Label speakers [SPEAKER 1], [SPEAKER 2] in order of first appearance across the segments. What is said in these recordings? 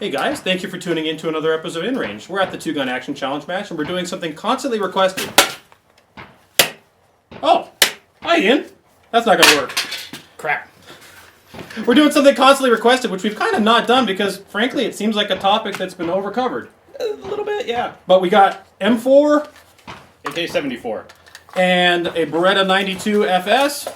[SPEAKER 1] Hey guys, thank you for tuning in to another episode In Range. We're at the 2-gun action challenge match and we're doing something constantly requested. Oh, hi Ian. That's not going to work. Crap. We're doing something constantly requested, which we've kind of not done because, frankly, it seems like a topic that's been overcovered.
[SPEAKER 2] A little bit, yeah.
[SPEAKER 1] But we got M4,
[SPEAKER 2] AK74,
[SPEAKER 1] and a Beretta 92 FS,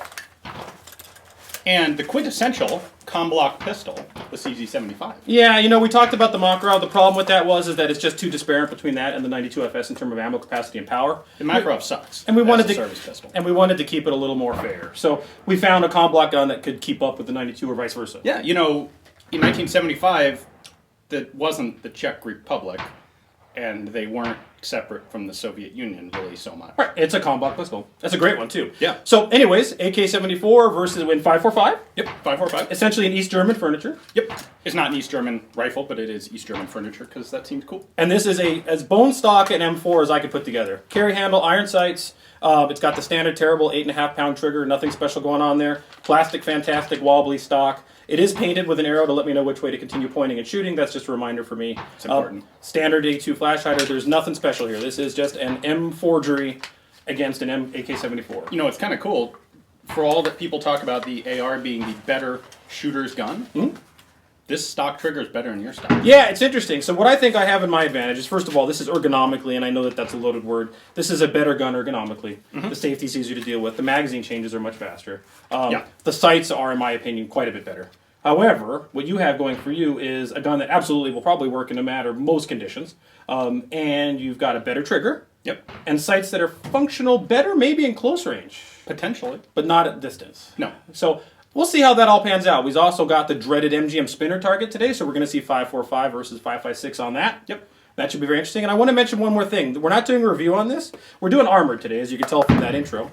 [SPEAKER 2] and the quintessential com-block pistol, the CG75.
[SPEAKER 1] Yeah, you know, we talked about the Makarov. The problem with that is that it's just too disparate between that and the 92 FS in terms of ammo capacity and power.
[SPEAKER 2] The Makarov sucks.
[SPEAKER 1] And we wanted to
[SPEAKER 2] service pistol.
[SPEAKER 1] And we wanted to keep it a little more fair. So we found a com-block gun that could keep up with the 92 or vice versa.
[SPEAKER 2] Yeah, you know, in 1975, that wasn't the Czech Republic, and they weren't separate from the Soviet Union really so much.
[SPEAKER 1] Right, it's a com-block pistol. That's a great one too.
[SPEAKER 2] Yeah.
[SPEAKER 1] So anyways, AK74 versus in 545.
[SPEAKER 2] Yep, 545.
[SPEAKER 1] Essentially an East German furniture.
[SPEAKER 2] Yep. It's not an East German rifle, but it is East German furniture because that seems cool.
[SPEAKER 1] And this is as bone stock an M4 as I could put together. Carry handle, iron sights. It's got the standard terrible 8.5-pound trigger. Nothing special going on there. Plastic, fantastic, wobbly stock. It is painted with an arrow to let me know which way to continue pointing and shooting. That's just a reminder for me.
[SPEAKER 2] It's important.
[SPEAKER 1] Standard A2 flash hider. There's nothing special here. This is just an M forgery against an AK74.
[SPEAKER 2] You know, it's kind of cool. For all that people talk about the AR being the better shooter's gun, this stock trigger is better than your stock.
[SPEAKER 1] Yeah, it's interesting. So what I think I have in my advantage is, first of all, this is ergonomically, and I know that that's a loaded word. This is a better gun ergonomically. The safety's easier to deal with. The magazine changes are much faster. The sights are, in my opinion, quite a bit better. However, what you have going for you is a gun that absolutely will probably work in no matter most conditions. And you've got a better trigger.
[SPEAKER 2] Yep.
[SPEAKER 1] And sights that are functional better maybe in close range.
[SPEAKER 2] Potentially.
[SPEAKER 1] But not at distance.
[SPEAKER 2] No.
[SPEAKER 1] So we'll see how that all pans out. We've also got the dreaded MGM spinner target today, so we're going to see 5.45 versus 5.56 on that.
[SPEAKER 2] Yep.
[SPEAKER 1] That should be very interesting. And I want to mention one more thing. We're not doing a review on this. We're doing armored today, as you can tell from that intro.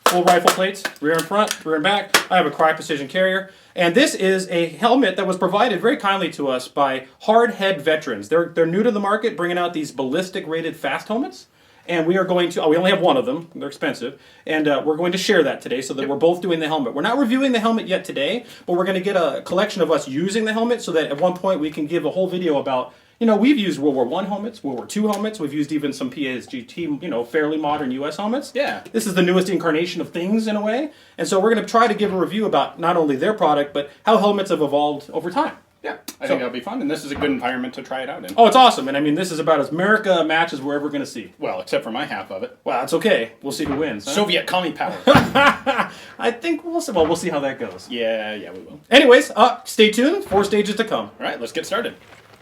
[SPEAKER 1] Full rifle plates, rear and front, rear and back. I have a Crye Precision carrier. And this is a helmet that was provided very kindly to us by Hardhead veterans. They're new to the market, bringing out these ballistic rated fast helmets. And we are going to, we only have one of them, they're expensive, and we're going to share that today so that we're both doing the helmet. We're not reviewing the helmet yet today, but we're going to get a collection of us using the helmet so that at one point we can give a whole video about, you know, we've used World War I helmets, World War II helmets, we've used even some PSGT, you know, fairly modern US helmets.
[SPEAKER 2] Yeah.
[SPEAKER 1] This is the newest incarnation of things in a way, and so we're going to try to give a review about not only their product, but how helmets have evolved over time.
[SPEAKER 2] Yeah, I think that'll be fun, and this is a good environment to try it out in.
[SPEAKER 1] Oh, it's awesome, and I mean, this is about as America a match as we're ever going to see.
[SPEAKER 2] Well, except for my half of it.
[SPEAKER 1] Well, it's okay. We'll see who wins. Huh?
[SPEAKER 2] Soviet commie power.
[SPEAKER 1] I think we'll see. Well, we'll see how that goes.
[SPEAKER 2] Yeah, we will.
[SPEAKER 1] Anyways, stay tuned. 4 stages to come.
[SPEAKER 2] All right, let's get started.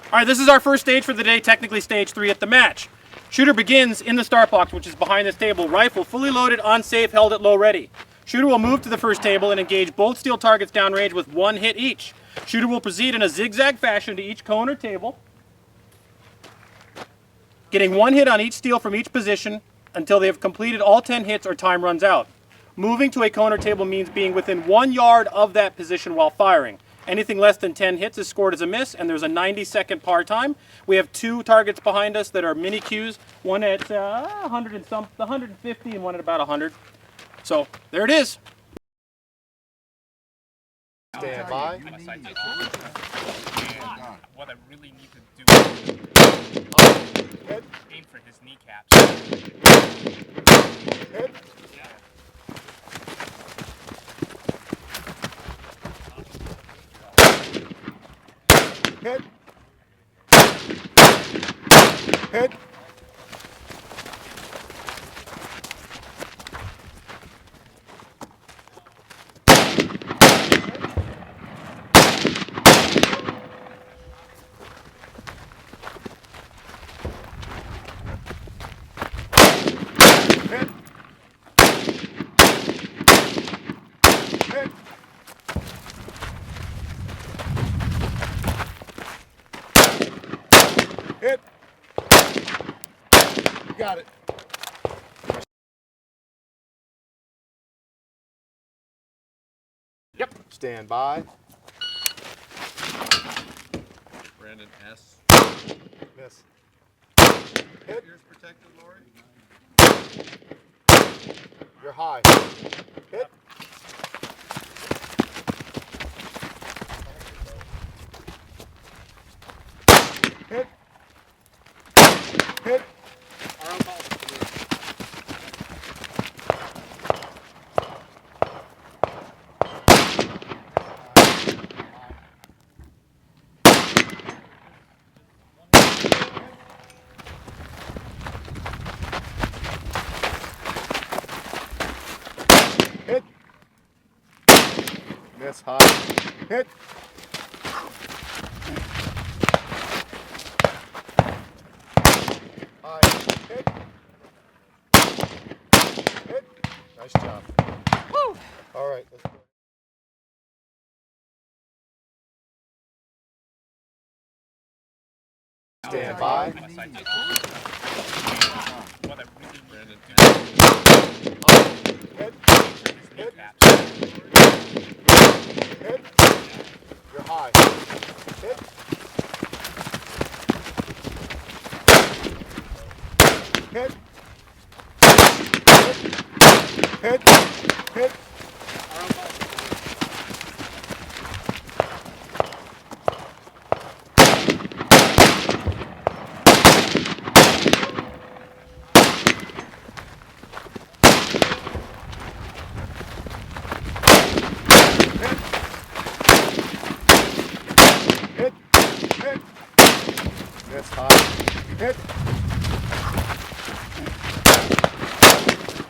[SPEAKER 1] All right, this is our first stage for the day, technically stage 3 at the match. Shooter begins in the start box, which is behind this table. Rifle fully loaded, on safe, held at low ready. Shooter will move to the first table and engage both steel targets downrange with 1 hit each. Shooter will proceed in a zigzag fashion to each cone or table, getting 1 hit on each steel from each position until they have completed all 10 hits or time runs out. Moving to a cone or table means being within 1 yard of that position while firing. Anything less than 10 hits is scored as a miss, and there's a 90-second par time. We have 2 targets behind us that are mini Qs, one at 150 and one at about 100. So there it is.
[SPEAKER 3] Stand by.
[SPEAKER 4] What I really need to do is aim for his kneecaps.
[SPEAKER 3] Hit. Hit. Hit. Hit. Hit. Hit. You got it.
[SPEAKER 2] Yep.
[SPEAKER 3] Stand by.
[SPEAKER 5] Brandon S.
[SPEAKER 3] Miss. Hit.
[SPEAKER 5] Ears protected, Lori.
[SPEAKER 3] You're high. Hit. Miss. High. Hit. High. Hit. Hit. Nice job. Woo! All right. Let's go. Stand by.
[SPEAKER 4] What I really need
[SPEAKER 5] Brandon
[SPEAKER 4] to
[SPEAKER 3] Hit.
[SPEAKER 4] do for his kneecaps.
[SPEAKER 3] Hit. You're high. Hit. Hit. Hit. Hit. Hit. Hit. Hit. Miss. High. Hit.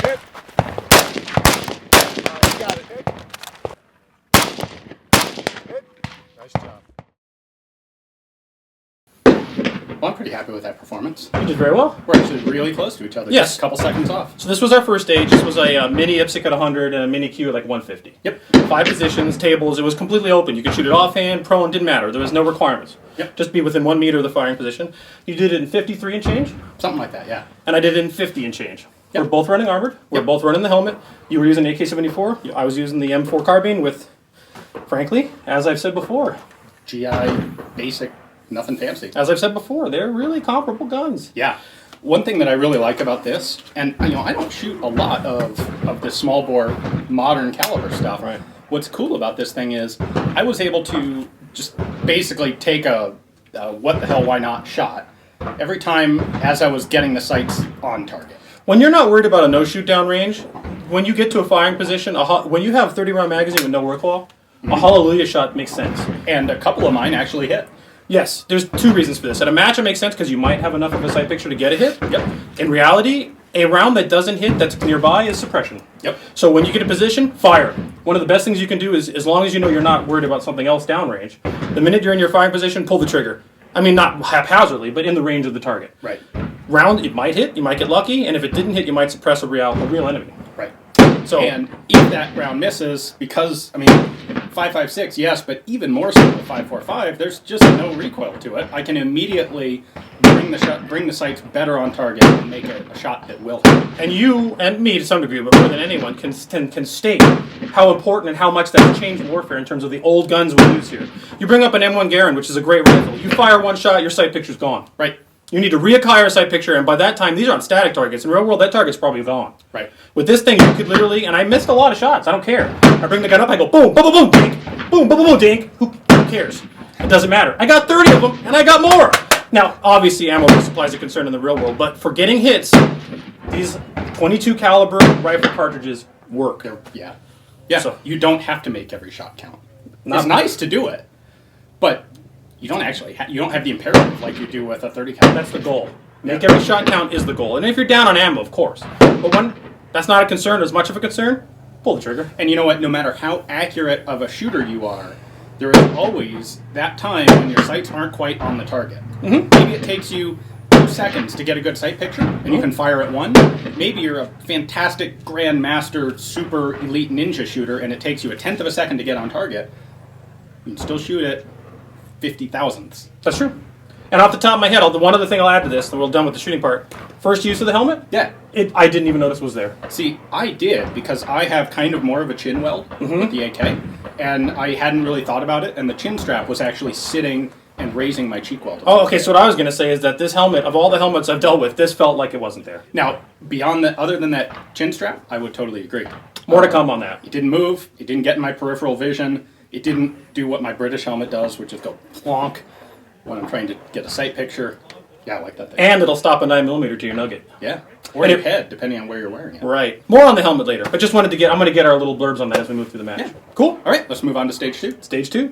[SPEAKER 3] Hit. You got it. Hit. Hit. Nice job.
[SPEAKER 2] Well, I'm pretty happy with that performance.
[SPEAKER 1] You did very well.
[SPEAKER 2] We're actually really close to each other.
[SPEAKER 1] Yes.
[SPEAKER 2] Just a couple seconds off.
[SPEAKER 1] So this was our first stage. This was a mini IPSC at 100 and a mini Q at like 150.
[SPEAKER 2] Yep.
[SPEAKER 1] 5 positions, tables. It was completely open. You could shoot it offhand, prone, didn't matter. There was no requirements.
[SPEAKER 2] Yep.
[SPEAKER 1] Just be within 1 meter of the firing position. You did it in 53 and change,
[SPEAKER 2] Something like that, yeah.
[SPEAKER 1] and I did it in 50 and change.
[SPEAKER 2] Yep.
[SPEAKER 1] We're both running armored. We're
[SPEAKER 2] Yep.
[SPEAKER 1] both running the helmet. You were using AK74. I was using the M4 carbine with, frankly, as I've said before,
[SPEAKER 2] GI, basic, nothing fancy.
[SPEAKER 1] they're really comparable guns.
[SPEAKER 2] Yeah. One thing that I really like about this, and I don't shoot a lot of this small bore modern caliber stuff.
[SPEAKER 1] Right.
[SPEAKER 2] What's cool about this thing is I was able to just basically take a what the hell, why not shot every time as I was getting the sights on target.
[SPEAKER 1] When you're not worried about a no shoot down range, when you get to a firing position, when you have 30 round magazine with no recoil, a hallelujah shot makes sense.
[SPEAKER 2] And a couple of mine actually hit.
[SPEAKER 1] Yes, there's 2 reasons for this. At a match, it makes sense because you might have enough of a sight picture to get a hit.
[SPEAKER 2] Yep.
[SPEAKER 1] In reality, a round that doesn't hit that's nearby is suppression.
[SPEAKER 2] Yep.
[SPEAKER 1] So when you get a position, fire. One of the best things you can do is, as long as you know you're not worried about something else downrange, the minute you're in your firing position, pull the trigger. I mean, not haphazardly, but in the range of the target.
[SPEAKER 2] Right.
[SPEAKER 1] Round, it might hit, you might get lucky, and if it didn't hit, you might suppress a real enemy.
[SPEAKER 2] Right.
[SPEAKER 1] So,
[SPEAKER 2] And if that round misses, because, I mean, 5.56, yes, but even more so with 5.45, there's just no recoil to it. I can immediately bring the sights better on target and make a shot that will hit.
[SPEAKER 1] and you and me to some degree, but more than anyone, can state how important and how much that's changed warfare in terms of the old guns we use here. You bring up an M1 Garand, which is a great rifle. You fire one shot, your sight picture's gone.
[SPEAKER 2] Right.
[SPEAKER 1] You need to reacquire a sight picture, and by that time, these aren't static targets. In real world, that target's probably gone.
[SPEAKER 2] Right.
[SPEAKER 1] With this thing, you could literally, and I missed a lot of shots, I don't care. I bring the gun up, I go boom, boom, boom, boom, dink, boom, boom, boom, boom, dink. Who cares? It doesn't matter. I got 30 of them, and I got more. Now, obviously, ammo supply is a concern in the real world, but for getting hits, these 22 caliber rifle cartridges work.
[SPEAKER 2] Yeah. Yeah.
[SPEAKER 1] So-
[SPEAKER 2] You don't have to make every shot count.
[SPEAKER 1] Not-
[SPEAKER 2] It's nice to do it, but you don't actually you don't have the imperative like you do with a 30 cal.
[SPEAKER 1] That's the goal. Make every shot count is the goal. And if you're down on ammo, of course. But when that's not a concern, as much of a concern, pull the trigger.
[SPEAKER 2] And you know what? No matter how accurate of a shooter you are, there is always that time when your sights aren't quite on the target.
[SPEAKER 1] Mm-hmm.
[SPEAKER 2] Maybe it takes you 2 seconds to get a good sight picture, and you can fire at 1. Maybe you're a fantastic grandmaster, super elite ninja shooter, and it takes you 1/10 of a second to get on target. You can still shoot it 50 thousandths.
[SPEAKER 1] That's true. And off the top of my head, the one other thing I'll add to this, and we're done with the shooting part. First use of the helmet,
[SPEAKER 2] Yeah.
[SPEAKER 1] I didn't even notice was there.
[SPEAKER 2] See, I did because I have kind of more of a chin weld with the AK, and I hadn't really thought about it, and the chin strap was actually sitting and raising my cheek weld.
[SPEAKER 1] Oh, okay, so what I was going to say is that this helmet, of all the helmets I've dealt with, this felt like it wasn't there.
[SPEAKER 2] Now, beyond that, other than that chin strap, I would totally agree.
[SPEAKER 1] More to come on that.
[SPEAKER 2] It didn't move. It didn't get in my peripheral vision. It didn't do what my British helmet does, which is go plonk when I'm trying to get a sight picture. Yeah, I like that thing.
[SPEAKER 1] And it'll stop a 9mm to your nugget.
[SPEAKER 2] Yeah, or
[SPEAKER 1] And
[SPEAKER 2] your
[SPEAKER 1] it-
[SPEAKER 2] head, depending on where you're wearing it.
[SPEAKER 1] Right. More on the helmet later, but just wanted to I'm going to get our little blurbs on that as we move through the match.
[SPEAKER 2] Yeah.
[SPEAKER 1] Cool.
[SPEAKER 2] All right, let's move on to stage 2.
[SPEAKER 1] Stage 2.